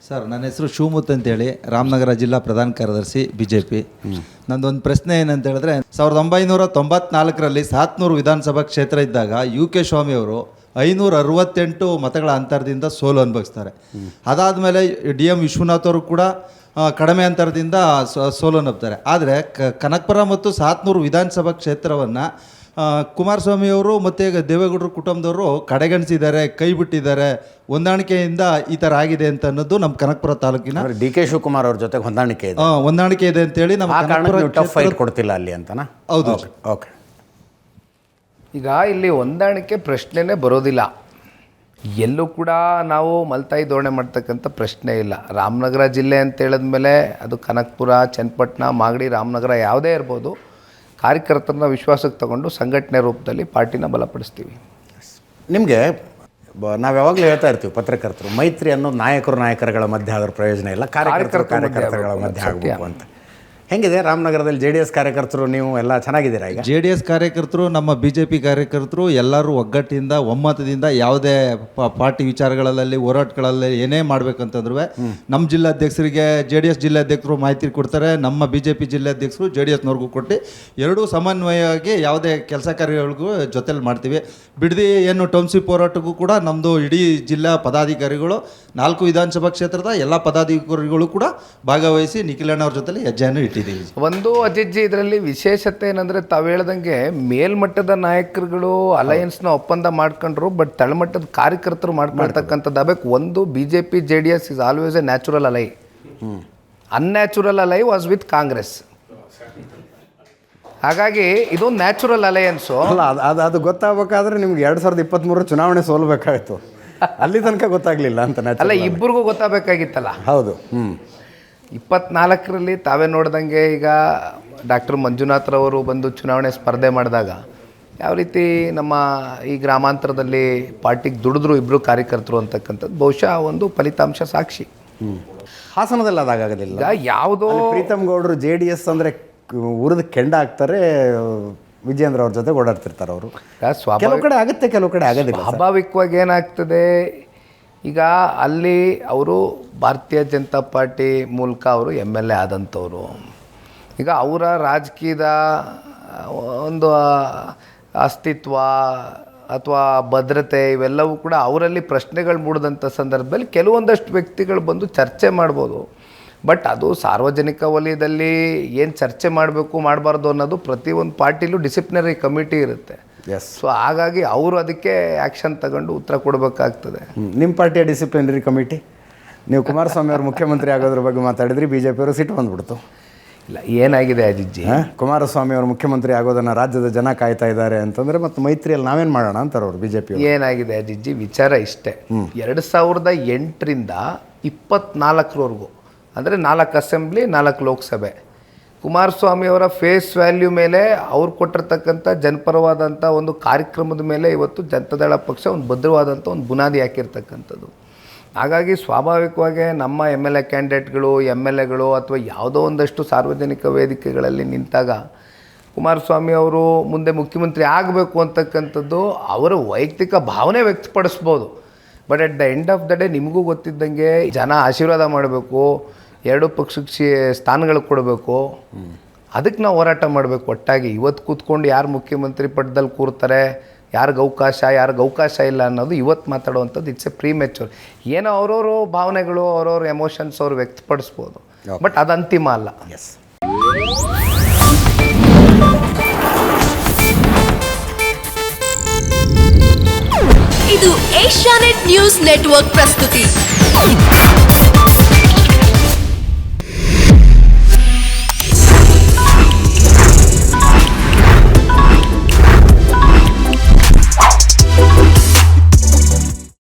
Sir, ನನ್ನ ಹೆಸರು ಶಿವಮೂರ್ತಿ ಅಂತೇಳಿ, ರಾಮನಗರ ಜಿಲ್ಲಾ ಪ್ರಧಾನ ಕಾರ್ಯದರ್ಶಿ BJP. ನಂದೊಂದು ಪ್ರಶ್ನೆ ಏನಂತ ಹೇಳಿದ್ರೆ, 1994ರಲ್ಲಿ ಸಾತ್ನೂರು ವಿಧಾನಸಭಾ ಕ್ಷೇತ್ರ ಇದ್ದಾಗ UK ಸ್ವಾಮಿಯವರು 568 ಮತಗಳ ಅಂತರದಿಂದ ಸೋಲು ಅನುಭವಿಸ್ತಾರೆ. ಅದಾದಮೇಲೆ DM ವಿಶ್ವನಾಥ್ ಅವರು ಕೂಡ ಕಡಿಮೆ ಅಂತರದಿಂದ ಸೋಲು ಅನುಭವಿಸ್ತಾರೆ. ಆದರೆ ಕನಕಪುರ ಮತ್ತು ಸಾತ್ನೂರು ವಿಧಾನಸಭಾ ಕ್ಷೇತ್ರವನ್ನು ಕುಮಾರಸ್ವಾಮಿಯವರು ಮತ್ತು ದೇವೇಗೌಡರ ಕುಟುಂಬದವರು ಕಡೆಗಣಿಸಿದ್ದಾರೆ, ಕೈ ಬಿಟ್ಟಿದ್ದಾರೆ, ಹೊಂದಾಣಿಕೆಯಿಂದ ಈ ಥರ ಆಗಿದೆ ಅಂತ ಅನ್ನೋದು ನಮ್ಮ ಕನಕಪುರ ತಾಲೂಕಿನ DK ಶಿವಕುಮಾರ್ ಅವ್ರ ಜೊತೆಗೆ ಹೊಂದಾಣಿಕೆ ಇದೆ ಅಂತೇಳಿ ನಮ್ಮ ಟಫ್ ಫೈಟ್ ಕೊಡ್ತಿಲ್ಲ ಅಲ್ಲಿ ಅಂತನಾ? ಹೌದು. ಓಕೆ. ಈಗ ಇಲ್ಲಿ ಹೊಂದಾಣಿಕೆ ಪ್ರಶ್ನೆನೇ ಬರೋದಿಲ್ಲ. ಎಲ್ಲೂ ಕೂಡ ನಾವು ಮಲ್ತಾಯಿ ಧೋರಣೆ ಮಾಡ್ತಕ್ಕಂಥ ಪ್ರಶ್ನೆ ಇಲ್ಲ. ರಾಮನಗರ ಜಿಲ್ಲೆ ಅಂತ ಹೇಳಿದ್ಮೇಲೆ ಅದು ಕನಕಪುರ, ಚನ್ನಪಟ್ಟಣ, ಮಾಗಡಿ, ರಾಮನಗರ ಯಾವುದೇ ಇರ್ಬೋದು, ಕಾರ್ಯಕರ್ತರನ್ನ ವಿಶ್ವಾಸಕ್ಕೆ ತಗೊಂಡು ಸಂಘಟನೆ ರೂಪದಲ್ಲಿ ಪಾರ್ಟಿನ ಬಲಪಡಿಸ್ತೀವಿ. ನಿಮಗೆ ನಾವು ಯಾವಾಗಲೂ ಹೇಳ್ತಾ ಇರ್ತೀವಿ, ಪತ್ರಕರ್ತರು ಮೈತ್ರಿ ಅನ್ನೋದು ನಾಯಕರುಗಳ ಮಧ್ಯೆ ಆಗೋರ ಪ್ರಯೋಜನ ಇಲ್ಲ, ಕಾರ್ಯಕರ್ತರ ಮಧ್ಯೆ ಆಗಬೇಕು ಅಂತ. ಹೆಂಗಿದೆ ರಾಮನಗರದಲ್ಲಿ JDS ಕಾರ್ಯಕರ್ತರು? ನೀವು ಎಲ್ಲ ಚೆನ್ನಾಗಿದ್ದೀರಾ? ಈಗ JDS ಕಾರ್ಯಕರ್ತರು, ನಮ್ಮ BJP ಕಾರ್ಯಕರ್ತರು ಎಲ್ಲರೂ ಒಗ್ಗಟ್ಟಿಂದ, ಒಮ್ಮತದಿಂದ ಯಾವುದೇ ಪಾರ್ಟಿ ವಿಚಾರಗಳಲ್ಲಿ, ಹೋರಾಟಗಳಲ್ಲಿ ಏನೇ ಮಾಡಬೇಕಂತಂದ್ರೂ ನಮ್ಮ ಜಿಲ್ಲಾಧ್ಯಕ್ಷರಿಗೆ JDS ಜಿಲ್ಲಾಧ್ಯಕ್ಷರು ಮಾಹಿತಿ ಕೊಡ್ತಾರೆ, ನಮ್ಮ BJP ಜಿಲ್ಲಾಧ್ಯಕ್ಷರು JDSನವ್ರಿಗೂ ಕೊಟ್ಟು ಎರಡೂ ಸಮನ್ವಯವಾಗಿ ಯಾವುದೇ ಕೆಲಸ ಕಾರ್ಯಗಳಿಗೂ ಜೊತೆಲಿ ಮಾಡ್ತೀವಿ. ಬಿಡದಿ ಏನು ಟೌನ್ಶಿಪ್ ಹೋರಾಟಕ್ಕೂ ಕೂಡ ನಮ್ಮದು ಇಡೀ ಜಿಲ್ಲಾ ಪದಾಧಿಕಾರಿಗಳು 4 ವಿಧಾನಸಭಾ ಕ್ಷೇತ್ರದ ಎಲ್ಲ ಪದಾಧಿಕಾರಿಗಳು ಕೂಡ ಭಾಗವಹಿಸಿ ನಿಖಿಲಣ್ಣವ್ರ ಜೊತೆಲಿ ಹೆಜ್ಜೆಯನ್ನು ಇಟ್ಟಿದ್ದೀವಿ. ಒಂದು ಅಜಿಜ್ಜಿ ಇದರಲ್ಲಿ ವಿಶೇಷತೆ ಏನಂದರೆ, ತಾವು ಹೇಳ್ದಂಗೆ ಮೇಲ್ಮಟ್ಟದ ನಾಯಕರುಗಳು ಅಲಯನ್ಸ್ನ ಒಪ್ಪಂದ ಮಾಡ್ಕೊಂಡ್ರು, ಬಟ್ ತಳಮಟ್ಟದ ಕಾರ್ಯಕರ್ತರು ಮಾಡ್ಕೊಳ್ತಕ್ಕಂಥದ್ದು ಆಗಬೇಕು. ಒಂದು BJP JDS is always a natural ally. Unnatural ally was with Congress. ಹಾಗಾಗಿ ಇದು ನ್ಯಾಚುರಲ್ ಅಲಯನ್ಸು ಅಲ್ಲ. ಅದು ಗೊತ್ತಾಗಬೇಕಾದ್ರೆ ನಿಮ್ಗೆ 2023 ಚುನಾವಣೆ ಸೋಲ್ಬೇಕಾಯ್ತು. ಅಲ್ಲಿ ತನಕ ಗೊತ್ತಾಗಲಿಲ್ಲ ಅಂತ. ಅಲ್ಲ, ಇಬ್ಬರಿಗೂ ಗೊತ್ತಾಗಬೇಕಾಗಿತ್ತಲ್ಲ. ಹೌದು. 24ರಲ್ಲಿ ತಾವೇ ನೋಡ್ದಂಗೆ ಈಗ ಡಾಕ್ಟರ್ ಮಂಜುನಾಥ್ರವರು ಬಂದು ಚುನಾವಣೆ ಸ್ಪರ್ಧೆ ಮಾಡಿದಾಗ ಯಾವ ರೀತಿ ನಮ್ಮ ಈ ಗ್ರಾಮಾಂತರದಲ್ಲಿ ಪಾರ್ಟಿಗೆ ದುಡಿದ್ರು ಇಬ್ಬರು ಕಾರ್ಯಕರ್ತರು ಅಂತಕ್ಕಂಥದ್ದು ಬಹುಶಃ ಒಂದು ಫಲಿತಾಂಶ ಸಾಕ್ಷಿ. ಹಾಸನದಲ್ಲಿ ಅದಾಗೋದಿಲ್ಲ. ಈಗ ಯಾವುದೋ ಪ್ರೀತಮ್ ಗೌಡರು JDS ಅಂದರೆ ಉರಿದ ಕೆಂಡ ಆಗ್ತಾರೆ, ವಿಜೇಂದ್ರ ಅವ್ರ ಜೊತೆ ಓಡಾಡ್ತಿರ್ತಾರೆ ಅವರು. ಕೆಲವು ಕಡೆ ಆಗುತ್ತೆ, ಕೆಲವು ಕಡೆ ಆಗೋದಿಲ್ಲ. ಸ್ವಾಭಾವಿಕವಾಗಿ ಏನಾಗ್ತದೆ, ಈಗ ಅಲ್ಲಿ ಅವರು ಭಾರತೀಯ ಜನತಾ ಪಾರ್ಟಿ ಮೂಲಕ ಅವರು MLA ಆದಂಥವ್ರು. ಈಗ ಅವರ ರಾಜಕೀಯದ ಒಂದು ಅಸ್ತಿತ್ವ ಅಥವಾ ಭದ್ರತೆ ಇವೆಲ್ಲವೂ ಕೂಡ ಅವರಲ್ಲಿ ಪ್ರಶ್ನೆಗಳು ಮೂಡಿದಂಥ ಸಂದರ್ಭದಲ್ಲಿ ಕೆಲವೊಂದಷ್ಟು ವ್ಯಕ್ತಿಗಳು ಬಂದು ಚರ್ಚೆ ಮಾಡ್ಬೋದು. ಬಟ್ ಅದು ಸಾರ್ವಜನಿಕ ವಲಯದಲ್ಲಿ ಏನು ಚರ್ಚೆ ಮಾಡಬೇಕು ಮಾಡಬಾರ್ದು ಅನ್ನೋದು ಪ್ರತಿಯೊಂದು ಪಾರ್ಟಿಲೂ ಡಿಸಿಪ್ಲಿನರಿ ಕಮಿಟಿ ಇರುತ್ತೆ. ಸೊ ಹಾಗಾಗಿ ಅವರು ಅದಕ್ಕೆ ಆ್ಯಕ್ಷನ್ ತಗೊಂಡು ಉತ್ತರ ಕೊಡಬೇಕಾಗ್ತದೆ. ನಿಮ್ಮ ಪಾರ್ಟಿಯ ಡಿಸಿಪ್ಲಿನರಿ ಕಮಿಟಿ, ನೀವು ಕುಮಾರಸ್ವಾಮಿ ಅವರು ಮುಖ್ಯಮಂತ್ರಿ ಆಗೋದ್ರ ಬಗ್ಗೆ ಮಾತಾಡಿದ್ರಿ, BJP ಅವರು ಸಿಟ್ಟು ಬಂದ್ಬಿಡ್ತು. ಇಲ್ಲ, ಏನಾಗಿದೆ ಅಜಿಜ್ಜಿ, ಕುಮಾರಸ್ವಾಮಿ ಅವರು ಮುಖ್ಯಮಂತ್ರಿ ಆಗೋದನ್ನು ರಾಜ್ಯದ ಜನ ಕಾಯ್ತಾ ಇದ್ದಾರೆ ಅಂತಂದರೆ ಮತ್ತು ಮೈತ್ರಿಯಲ್ಲಿ ನಾವೇನು ಮಾಡೋಣ ಅಂತಾರೆ ಅವರು BJP. ಏನಾಗಿದೆ ಅಜಿಜ್ಜಿ, ವಿಚಾರ ಇಷ್ಟೇ. 2008ರಿಂದ 24ರವರೆಗೂ ಅಂದರೆ 4 ಅಸೆಂಬ್ಲಿ, 4 ಲೋಕಸಭೆ, ಕುಮಾರಸ್ವಾಮಿಯವರ ಫೇಸ್ ವ್ಯಾಲ್ಯೂ ಮೇಲೆ ಅವ್ರು ಕೊಟ್ಟಿರ್ತಕ್ಕಂಥ ಜನಪರವಾದಂಥ ಒಂದು ಕಾರ್ಯಕ್ರಮದ ಮೇಲೆ ಇವತ್ತು ಜನತಾದಳ ಪಕ್ಷ ಒಂದು ಭದ್ರವಾದಂಥ ಒಂದು ಬುನಾದಿ ಹಾಕಿರ್ತಕ್ಕಂಥದ್ದು. ಹಾಗಾಗಿ ಸ್ವಾಭಾವಿಕವಾಗಿ ನಮ್ಮ MLA ಕ್ಯಾಂಡಿಡೇಟ್ಗಳು, MLAಗಳು ಅಥವಾ ಯಾವುದೋ ಒಂದಷ್ಟು ಸಾರ್ವಜನಿಕ ವೇದಿಕೆಗಳಲ್ಲಿ ನಿಂತಾಗ ಕುಮಾರಸ್ವಾಮಿ ಅವರು ಮುಂದೆ ಮುಖ್ಯಮಂತ್ರಿ ಆಗಬೇಕು ಅಂತಕ್ಕಂಥದ್ದು ಅವರ ವೈಯಕ್ತಿಕ ಭಾವನೆ ವ್ಯಕ್ತಪಡಿಸ್ಬೋದು. But at the end of the day ನಿಮಗೂ ಗೊತ್ತಿದ್ದಂಗೆ ಜನ ಆಶೀರ್ವಾದ ಮಾಡಬೇಕು, 2 ಪಕ್ಷಕ್ಕೆ ಸ್ಥಾನಗಳು ಕೊಡಬೇಕು, ಅದಕ್ಕೆ ನಾವು ಹೋರಾಟ ಮಾಡಬೇಕು ಒಟ್ಟಾಗಿ. ಇವತ್ತು ಕೂತ್ಕೊಂಡು ಯಾರು ಮುಖ್ಯಮಂತ್ರಿ ಪಟ್ಟದಲ್ಲಿ ಕೂರ್ತಾರೆ, ಯಾರಿಗೆ ಅವಕಾಶ ಇಲ್ಲ ಅನ್ನೋದು ಇವತ್ತು ಮಾತಾಡುವಂಥದ್ದು ಇಟ್ಸ್ ಎ ಪ್ರೀಮೆಚೂರ್. ಏನೋ ಅವ್ರವ್ರ ಭಾವನೆಗಳು, ಅವ್ರವ್ರ ಎಮೋಷನ್ಸ್ ಅವ್ರು ವ್ಯಕ್ತಪಡಿಸ್ಬೋದು, ಬಟ್ ಅದು ಅಂತಿಮ ಅಲ್ಲ. ಇದು ಏಷ್ಯಾನೆಟ್ ನ್ಯೂಸ್ ನೆಟ್ವರ್ಕ್ ಪ್ರಸ್ತುತಿ.